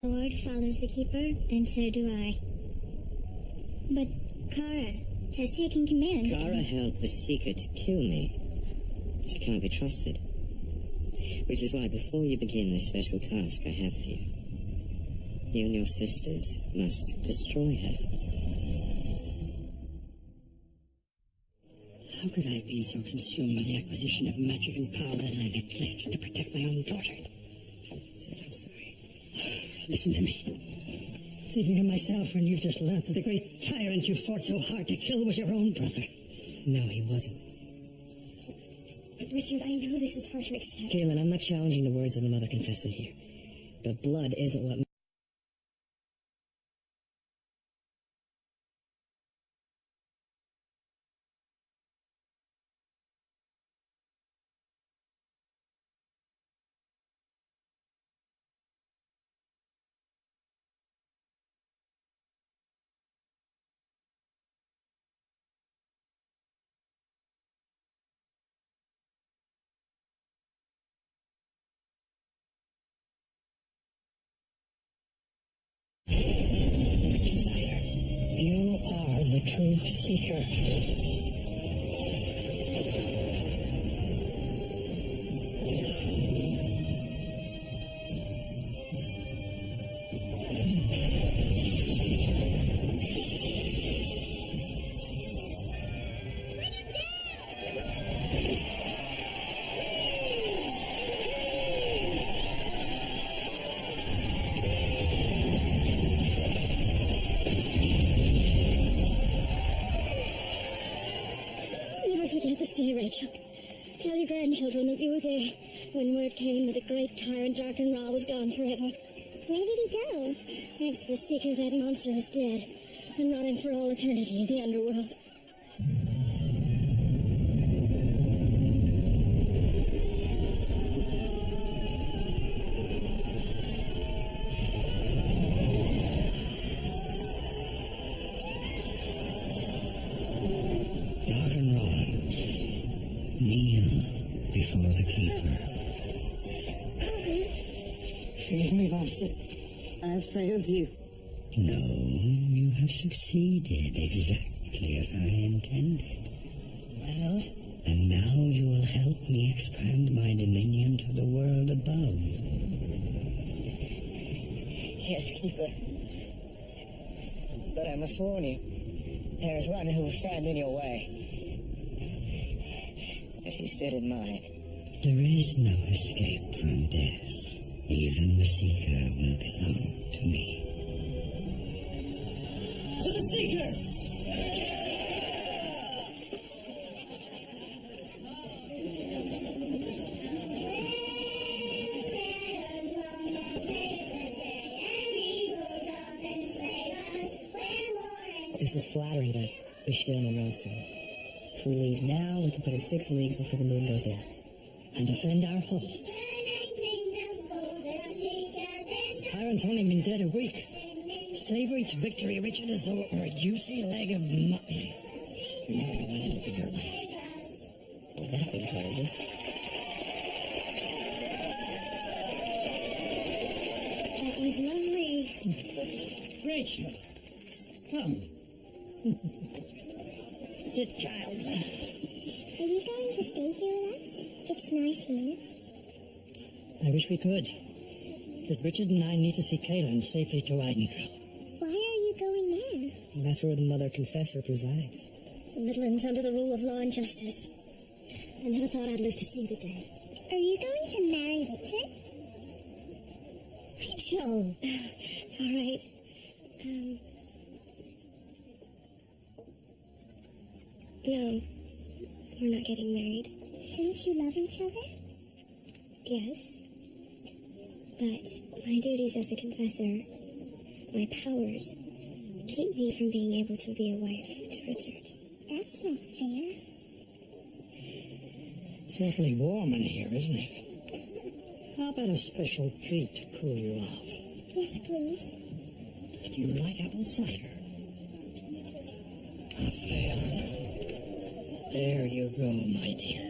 The Lord follows the keeper, then so do I. But Kara has taken command. Kara helped the Seeker to kill me. She can't be trusted. Which is why, before you begin this special task I have for you, you and your sisters must destroy her. How could I have been so consumed by the acquisition of magic and power that I neglected to protect my own daughter? Sid, I'm sorry. Listen to me. You hear myself when you've just learnt that the great tyrant you fought so hard to kill was your own brother. No, he wasn't. Richard, I know this is hard to accept. Kaylin, I'm not challenging the words of the Mother Confessor here. But blood isn't what... You are the true Seeker. Forget this day, Rachel. Tell your grandchildren that you were there when word came that the great tyrant Dr. Ra was gone forever. Where did he go? Thanks to the Seeker, that monster is dead and rotting for all eternity in the underworld. Before the Keeper. Forgive me, Master. I have failed you. No, you have succeeded exactly as I intended. My lord? And now you will help me expand my dominion to the world above. Yes, Keeper. But I must warn you, there is one who will stand in your way. As you stood in mine. There is no escape from death. Even the Seeker will belong to me. To the Seeker! This is flattering, but we should get on the road soon. If we leave now, we can put in 6 leagues before the moon goes down. And defend our hosts. Tyrant's only been dead a week. Savor each victory, Richard, as though it were a juicy leg of mutton. You're never going to look at your last. Well, that's encouraging. That was lovely. Rachel, come. Sit, child. Are you going to stay here with us? It's nice here. I wish we could. But Richard and I need to see Kaylin safely to Eidendrill. Why are you going there? Well, that's where the Mother Confessor presides. The Midlands under the rule of law and justice. I never thought I'd live to see the day. Are you going to marry Richard? Rachel! It's all right. No, we're not getting married. Don't you love each other? Yes. But my duties as a confessor, my powers, keep me from being able to be a wife to Richard. That's not fair. It's awfully warm in here, isn't it? How about a special treat to cool you off? Yes, please. Do you like apple cider? Lovely. There you go, my dear.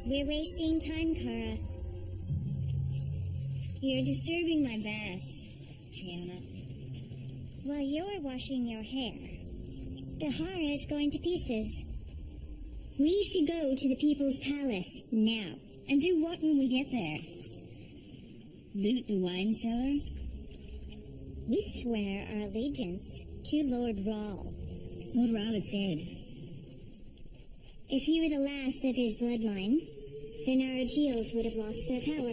We're wasting time, Kara. You're disturbing my bath, Triana. While you're washing your hair, Dahara is going to pieces. We should go to the People's Palace now. And do what when we get there? Loot the wine cellar? We swear our allegiance to Lord Rahl. Lord Rahl is dead. If he were the last of his bloodline, then our Ageals would have lost their power.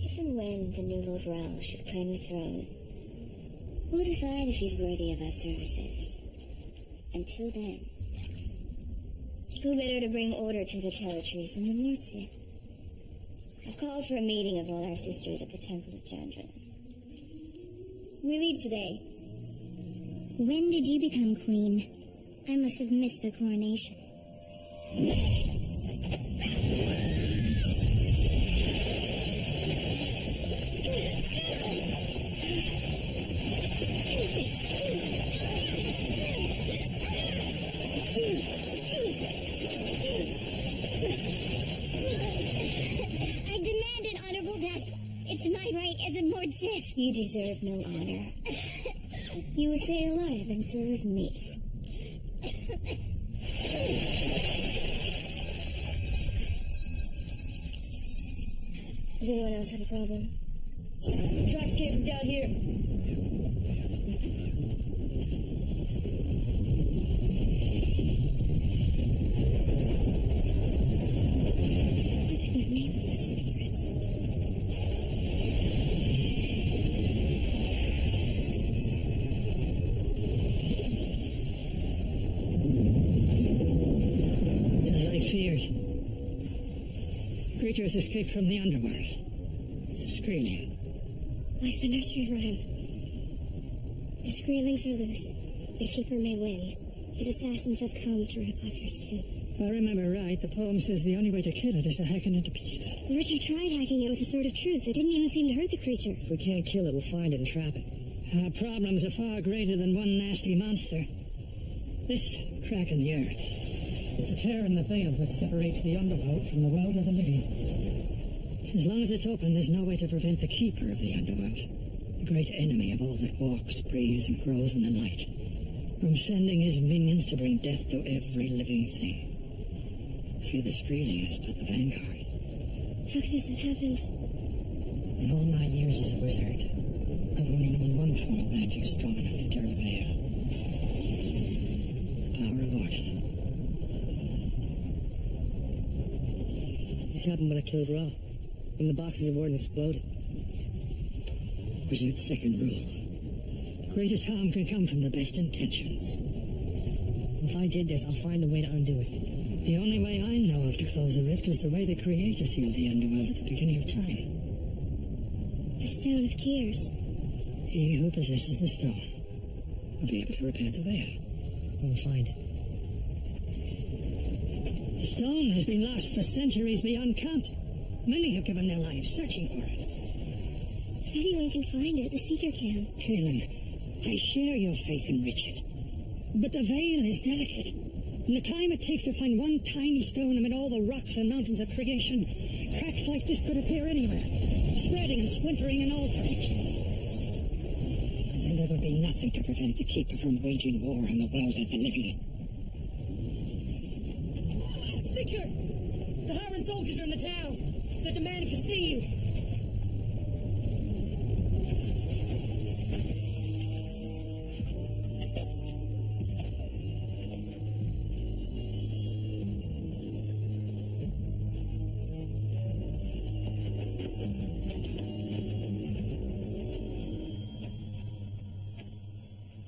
If and when the new Lord Rahl should claim the throne, we'll decide if he's worthy of our services. Until then, who better to bring order to the territories than the Mortse? I've called for a meeting of all our sisters at the Temple of Chandra. We leave today. When did you become queen? I must have missed the coronation. You deserve no honor. You will stay alive and serve me. Does anyone else have a problem? Tracks came from down here. Your name of the spirits. As I feared. Creatures escaped from the underworld. It's a screaming. Like the nursery rhyme. The Skrellings are loose. The Keeper may win. His assassins have come to rip off your skin. If I remember right, the poem says the only way to kill it is to hack it into pieces. Richard tried hacking it with a sword of truth. It didn't even seem to hurt the creature. If we can't kill it, we'll find it and trap it. Our problems are far greater than one nasty monster. This crack in the earth. It's a tear in the veil that separates the underworld from the world of the living. As long as it's open, there's no way to prevent the Keeper of the underworld, the great enemy of all that walks, breathes, and grows in the light. from sending his minions to bring death to every living thing. Feel this feeling is but the vanguard. How could this have happened? In all my years as a wizard, I've only known one form of magic strong enough to tear the veil. The power of Arden. This happened when I killed Ra, when the boxes of Arden exploded. Wizard's second rule. The greatest harm can come from the best intentions. If I did this, I'll find a way to undo it. The only way I know of to close the rift is the way the Creator sealed the underworld at the beginning of time. The Stone of Tears. He who possesses the stone will be able to repair the veil. We'll find it. The stone has been lost for centuries beyond count. Many have given their lives searching for it. If anyone can find it, the Seeker can. Kaelin, I share your faith in Richard. But the veil is delicate. And the time it takes to find one tiny stone amid all the rocks and mountains of creation, cracks like this could appear anywhere, spreading and splintering in all directions. And then there would be nothing to prevent the Keeper from waging war on the world of the living. Seeker! The Hiran soldiers are in the town. They're demanding to see you.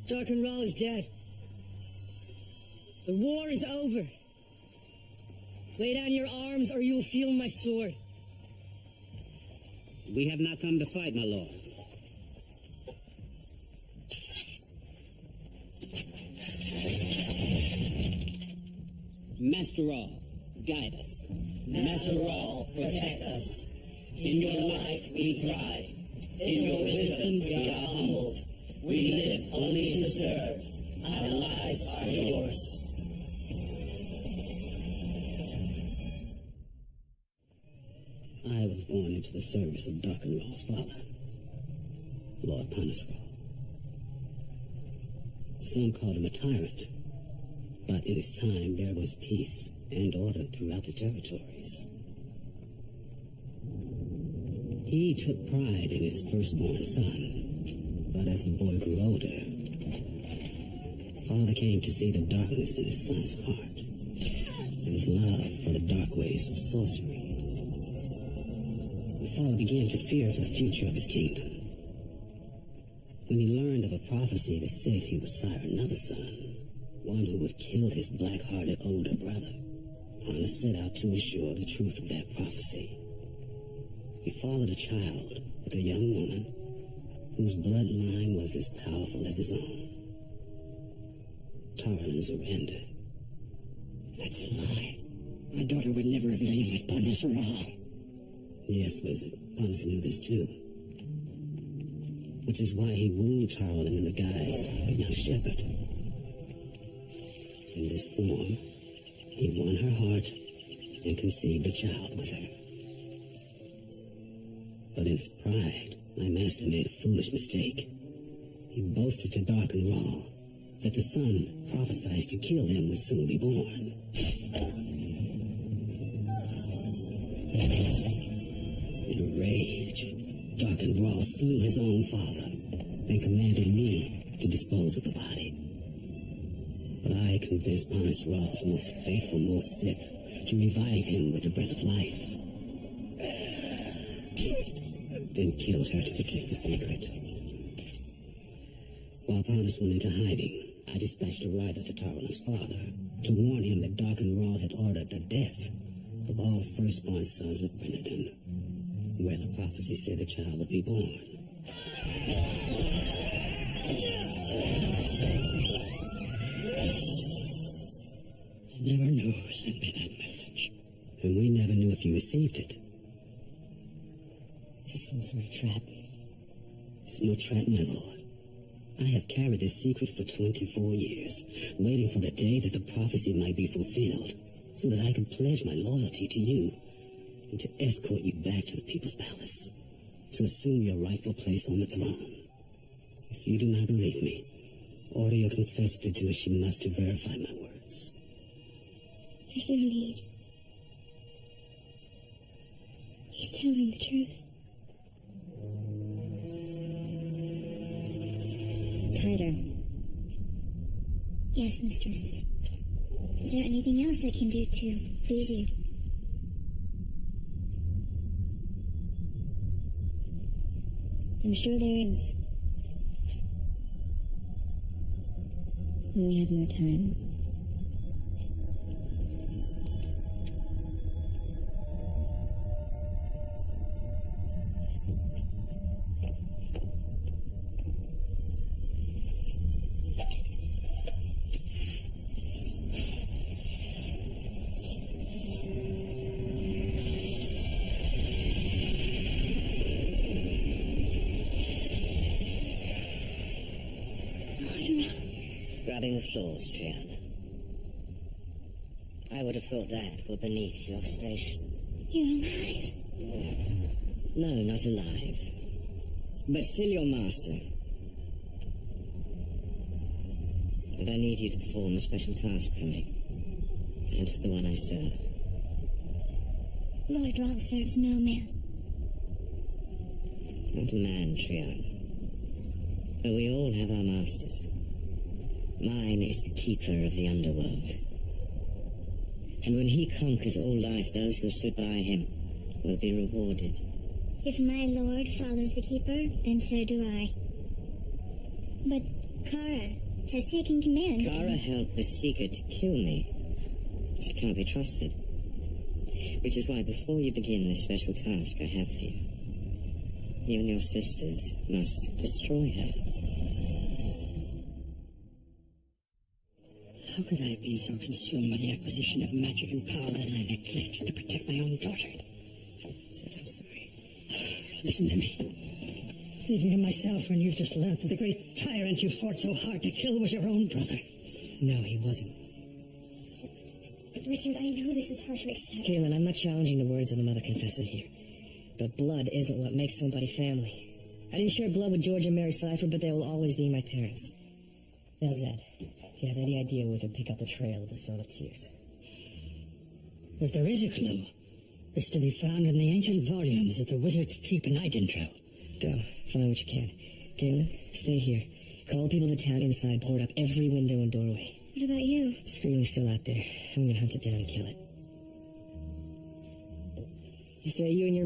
Darkenral is dead. The war is over. Lay down your arms or you will feel my sword. We have not come to fight, my lord. Master Ra, guide us. Master Ra, protect us. In your light we thrive. In your wisdom we are humbled. We live only to serve. Our lives are yours. I was born into the service of Darkenral's father, Lord Panisral. Some called him a tyrant, but in his time there was peace and order throughout the territories. He took pride in his firstborn son, but as the boy grew older, Father came to see the darkness in his son's heart and his love for the dark ways of sorcery. The father began to fear for the future of his kingdom. When he learned of a prophecy that said he would sire another son, one who would kill his black-hearted older brother, Panis set out to ensure the truth of that prophecy. He fathered a child with a young woman whose bloodline was as powerful as his own. Tarlin Zaranda. That's a lie. My daughter would never have lain with Panisral. Yes, wizard. Panis knew this too. Which is why he wooed Tarlin in the guise of a young shepherd. In this form, he won her heart and conceived a child with her. But in his pride, my master made a foolish mistake. He boasted to Darkenral that the son prophesied to kill him would soon be born. In a rage, Darkenral slew his own father and commanded me to dispose of the body. But I convinced Panisral's most faithful Morph Sith to revive him with the breath of life. Then killed her to protect the secret. While Panis went into hiding, I dispatched a rider to Tarlin's father to warn him that Darkenral had ordered the death of all firstborn sons of Brenadin, where the prophecy said the child would be born. I never knew who sent me that message. And we never knew if you received it. This is some sort of trap. It's no trap, my lord. I have carried this secret for 24 years, waiting for the day that the prophecy might be fulfilled, so that I could pledge my loyalty to you and to escort you back to the People's Palace, to assume your rightful place on the throne. If you do not believe me, Order your confessor to do as she must to verify my words. There's no need. He's telling the truth. Tighter. Yes, mistress. Is there anything else I can do to please you? I'm sure there is. When we have more time. Scrubbing the floors, Triana. I would have thought that were beneath your station. You're alive. No, not alive. But still your master. And I need you to perform a special task for me. And for the one I serve. Lord Rahl serves no man. Not a man, Triana. But we all have our masters. Mine is the keeper of the underworld. And when he conquers all life, those who stood by him will be rewarded. If my lord follows the keeper, then so do I. But Kara has taken command. Kara helped the Seeker to kill me. She can't be trusted. Which is why before you begin this special task I have for you, you and your sisters must destroy her. How could I have been so consumed by the acquisition of magic and power that I neglect to protect my own daughter? Said I'm sorry. Listen to me. Thinking of myself when you've just learnt that the great tyrant you fought so hard to kill was your own brother. No, he wasn't. Richard, I know this is hard to accept. Kaylin, I'm not challenging the words of the Mother Confessor here. But blood isn't what makes somebody family. I didn't share blood with George and Mary Cipher, but they will always be my parents. Now, Zed, do you have any idea where we can pick up the trail of the Stone of Tears? If there is a clue, it's to be found in the ancient volumes that the wizards keep in Idintrell. Go, find what you can. Kaylin, stay here. Call the people of the town inside, board up every window and doorway. What about you? Screaming's still out there. I'm gonna hunt it down and kill it. You say you and your